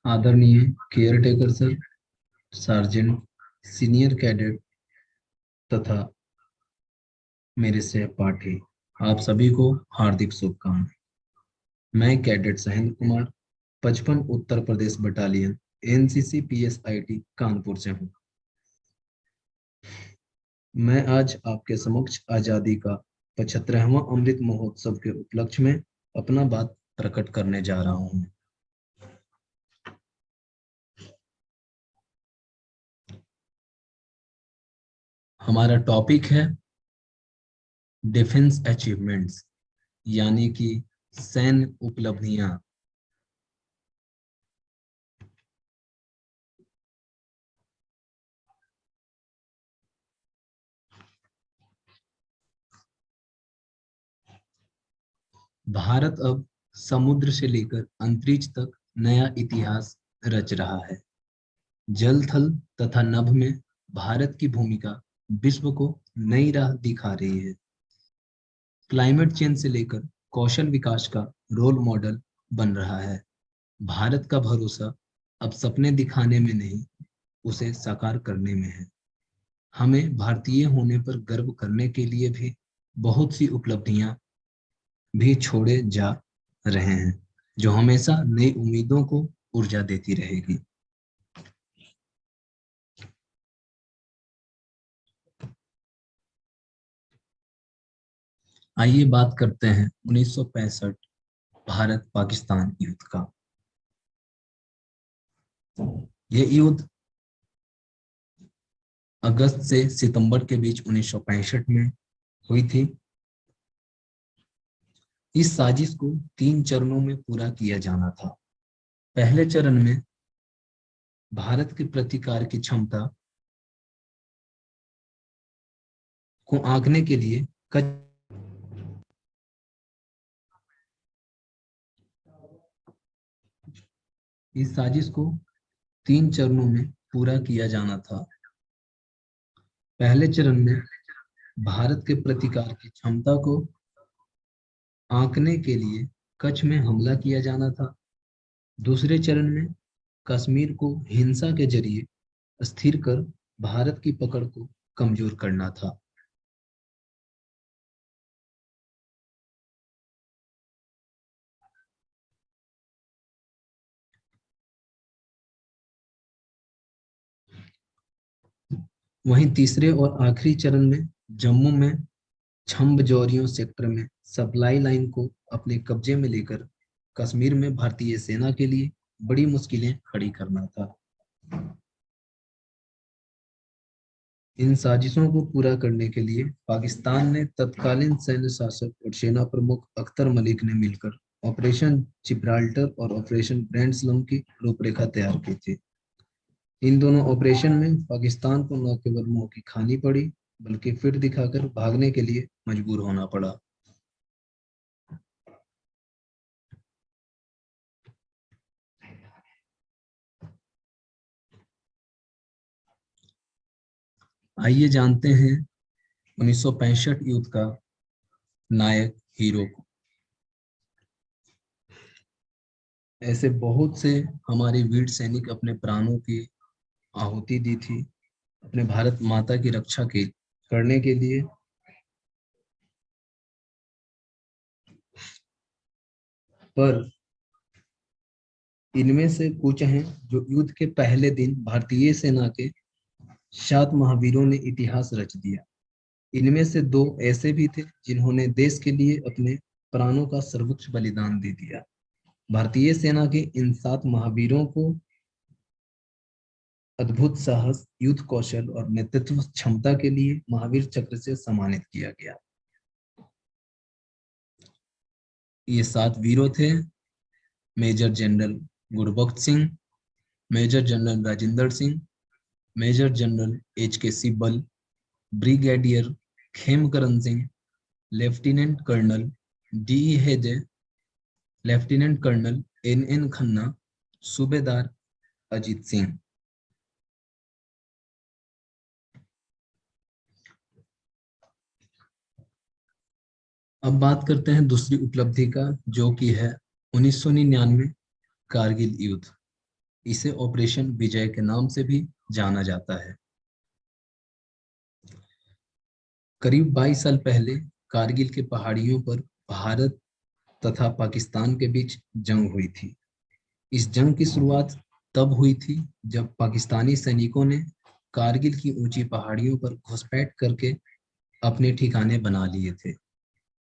आदरणीय care taker sir, sergeant, senior cadet तथा मेरे सहपाठी, आप सभी को हार्दिक शुभकामनाएं। मैं cadet Sahendra Kumar, 55 Uttar Pradesh battalion NCC PSIT Kanpur से हूँ। मैं आज आपके समक्ष आजादी का 75वां अमृत महोत्सव के उपलक्ष्य में अपना बात प्रकट करने जा रहा हूँ। हमारा टॉपिक है डिफेंस अचीवमेंट्स, यानी कि सैन्य उपलब्धियां। भारत अब समुद्र से लेकर अंतरिक्ष तक नया इतिहास रच रहा है। जल, थल तथा नभ में भारत की भूमिका विश्व को नई राह दिखा रही है। क्लाइमेट चेंज से लेकर कौशल विकास का रोल मॉडल बन रहा है। भारत का भरोसा अब सपने दिखाने में नहीं, उसे साकार करने में है। हमें भारतीय होने पर गर्व करने के लिए भी बहुत सी उपलब्धियां भी छोड़े जा रहे हैं, जो हमेशा नई उम्मीदों को ऊर्जा देती रहेगी। आइए बात करते हैं 1965 भारत पाकिस्तान युद्ध का। यह युद्ध अगस्त से सितंबर के बीच 1965 में हुई थी। इस साजिश को 3 चरणों में पूरा किया जाना था। पहले चरण में भारत के प्रतिकार की क्षमता को आंकने के लिए इस साजिश को 3 चरणों में पूरा किया जाना था। पहले चरण में भारत के प्रतिकार की क्षमता को आंकने के लिए कच्छ में हमला किया जाना था। दूसरे चरण में कश्मीर को हिंसा के जरिए स्थिर कर भारत की पकड़ को कमजोर करना था। वहीं तीसरे और आखिरी चरण में जम्मू में छंब जौहरियों सेक्टर में सप्लाई लाइन को अपने कब्जे में लेकर कश्मीर में भारतीय सेना के लिए बड़ी मुश्किलें खड़ी करना था। इन साजिशों को पूरा करने के लिए पाकिस्तान ने तत्कालीन सैन्य शासक और सेना प्रमुख अख्तर मलिक ने मिलकर ऑपरेशन जिब्राल्टर और ऑपरेशन ग्रैंड स्लम की रूपरेखा तैयार की थी। इन दोनों ऑपरेशन में पाकिस्तान को न केवल मुंह की खानी पड़ी, बल्कि फिर दिखाकर भागने के लिए मजबूर होना पड़ा। आइए जानते हैं 1965 युद्ध का नायक हीरो को। ऐसे बहुत से हमारे वीर सैनिक अपने प्राणों की आहुति दी थी अपने भारत माता की रक्षा के करने के लिए। पर इनमें से कुछ हैं जो युद्ध के पहले दिन भारतीय सेना के 7 महावीरों ने इतिहास रच दिया। इनमें से 2 ऐसे भी थे जिन्होंने देश के लिए अपने प्राणों का सर्वोच्च बलिदान दे दिया। भारतीय सेना के इन 7 महावीरों को अद्भुत साहस, युद्ध कौशल और नेतृत्व क्षमता के लिए महावीर चक्र से सम्मानित किया गया। ये 7 वीरों थे: major general Gurbaksh Singh, major general Rajendra Singh, major general H K. Sibal, brigadier Khemkaran Singh, lieutenant colonel D E. Hejje, lieutenant colonel N N. Khanna, Subedar Ajit Singh. अब बात करते हैं दूसरी उपलब्धि का, जो कि है 1999 कारगिल युद्ध। इसे ऑपरेशन विजय के नाम से भी जाना जाता है। करीब 22 साल पहले कारगिल के पहाड़ियों पर भारत तथा पाकिस्तान के बीच जंग हुई थी। इस जंग की शुरुआत तब हुई थी जब पाकिस्तानी सैनिकों ने कारगिल की ऊंची पहाड़ियों पर घुसपैठ करके अपने ठिकाने बना लिए थे।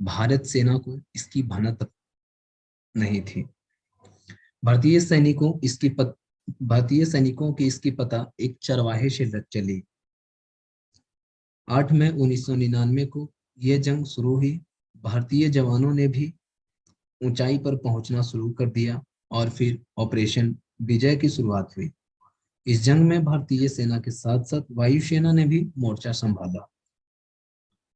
भारत सेना को इसकी भनक नहीं थी। भारतीय सैनिकों इसकी पत, भारतीय सैनिकों की इसकी पता एक चरवाहे से लग चली। 8 मई 1999 को यह जंग शुरू हुई। भारतीय जवानों ने भी ऊंचाई पर पहुंचना शुरू कर दिया और फिर ऑपरेशन विजय की शुरुआत हुई। इस जंग में भारतीय सेना के साथ साथ वायुसेना ने भी मोर्चा संभाला।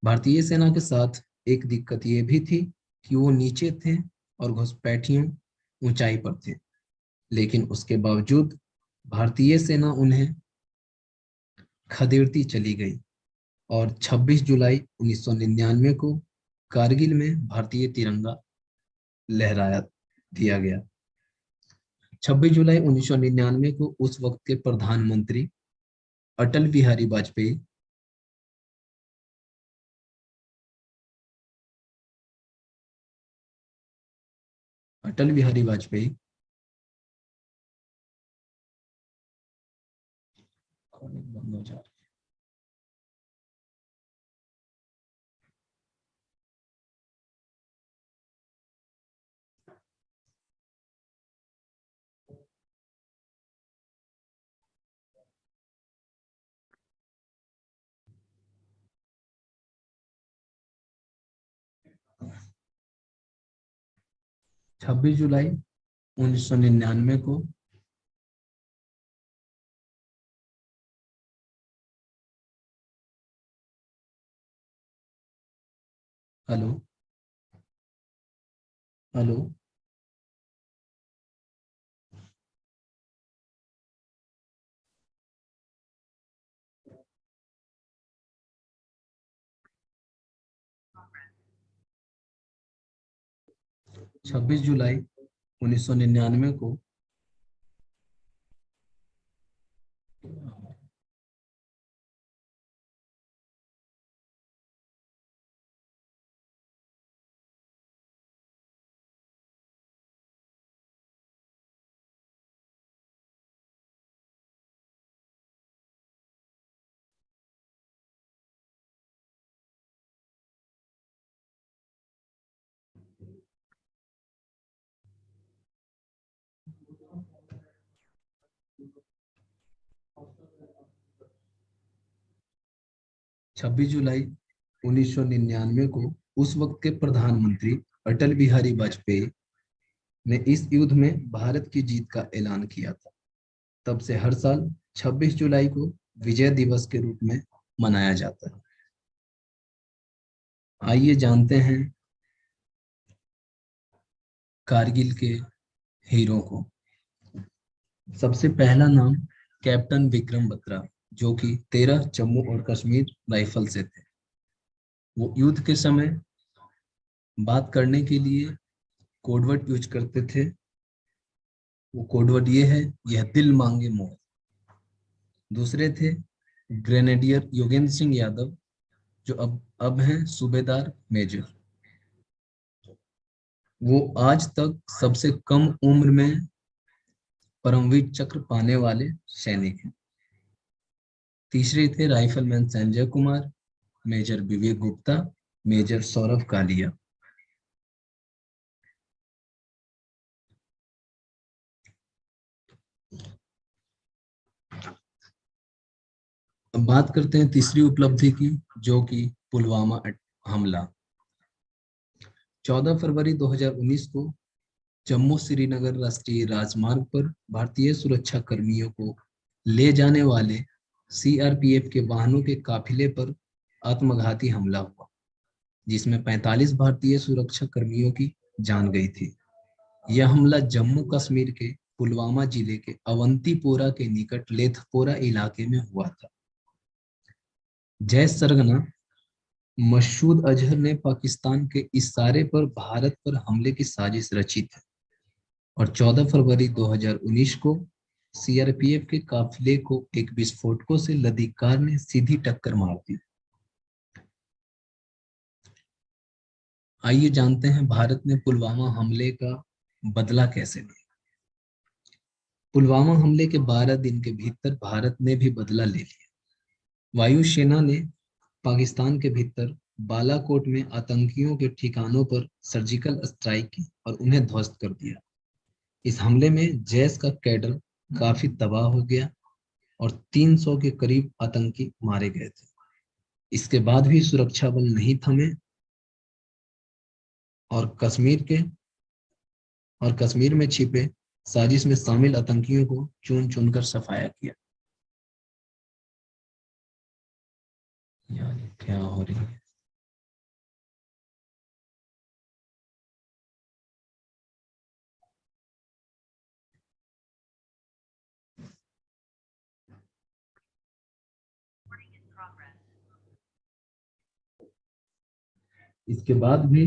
भारतीय सेना के साथ एक दिक्कत ये भी थी कि वो नीचे थे और घुसपैठियों ऊंचाई पर थे, लेकिन उसके बावजूद भारतीय सेना उन्हें खदेड़ती चली गई और 26 जुलाई 1999 को कारगिल में भारतीय तिरंगा लहराया दिया गया। 26 जुलाई 1999 को उस वक्त के प्रधानमंत्री अटल बिहारी वाजपेयी अटल बिहारी वाजपेयी बंद हो जा 26 जुलाई 1999 को हेलो हेलो 26 जुलाई 1999 को 26 जुलाई 1999 को उस वक्त के प्रधानमंत्री अटल बिहारी वाजपेयी ने इस युद्ध में भारत की जीत का ऐलान किया था। तब से हर साल 26 जुलाई को विजय दिवस के रूप में मनाया जाता है। आइए जानते हैं कारगिल के हीरो को। सबसे पहला नाम कैप्टन विक्रम बत्रा, जो कि 13 जम्मू और कश्मीर राइफल से थे। वो युद्ध के समय बात करने के लिए कोडवर्ड यूज करते थे। वो कोडवर्ड ये है, यह दिल मांगे मोर। दूसरे थे ग्रेनेडियर योगेंद्र सिंह यादव, जो अब हैं सूबेदार मेजर। वो आज तक सबसे कम उम्र में परमवीर चक्र पाने वाले सैनिक हैं। तीसरे थे राइफलमैन संजय कुमार, मेजर विवेक गुप्ता, मेजर सौरभ कालिया। अब बात करते हैं तीसरी उपलब्धि की, जो कि पुलवामा हमला। 14 फरवरी 2019 को जम्मू श्रीनगर राष्ट्रीय राजमार्ग पर भारतीय सुरक्षा कर्मियों को ले जाने वाले सीआरपीएफ के वाहनों के काफिले पर आत्मघाती हमला हुआ, जिसमें 45 भारतीय सुरक्षा कर्मियों की जान गई थी। यह हमला जम्मू कश्मीर के पुलवामा जिले के अवंतीपोरा के निकट लेथपोरा इलाके में हुआ था। जय सरगना मसूद अजहर ने पाकिस्तान के इशारे पर भारत पर हमले की साजिश रची थी और 14 फरवरी 2019 को सीआरपीएफ के काफिले को एक विस्फोटकों से लदी कार ने सीधी टक्कर मार दी। आइए जानते हैं भारत ने पुलवामा हमले का बदला कैसे लिया। पुलवामा हमले के 12 दिन के भीतर भारत ने भी बदला ले लिया। वायुसेना ने पाकिस्तान के भीतर बालाकोट में आतंकियों के ठिकानों पर सर्जिकल स्ट्राइक की और उन्हें ध्वस्त कर दिया। इस हमले में जैश का कैडर काफी तबाह हो गया और 300 के करीब आतंकी मारे गए थे। इसके बाद भी सुरक्षा बल नहीं थमे और कश्मीर में छिपे साजिश में शामिल आतंकियों को चुन चुनकर सफाया किया। यार क्या हो रही है। इसके बाद भी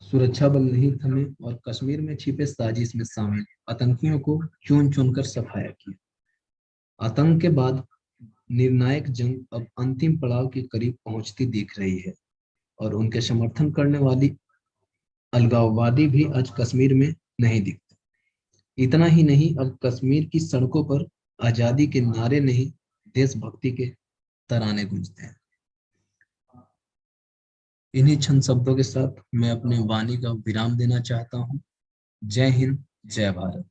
सुरक्षा बल नहीं थमे और कश्मीर में छिपे साजिश में शामिल आतंकियों को चुन चुनकर सफाया किया। आतंक के बाद निर्णायक जंग अब अंतिम पड़ाव के करीब पहुंचती दिख रही है और उनके समर्थन करने वाली अलगाववादी भी आज कश्मीर में नहीं दिखते। इतना ही नहीं, अब कश्मीर की सड़कों पर आजादी के नारे नहीं, देशभक्ति के तराने गूंजते हैं। इन्हीं छंद शब्दों के साथ मैं अपने वाणी का विराम देना चाहता हूँ। जय हिंद, जय भारत।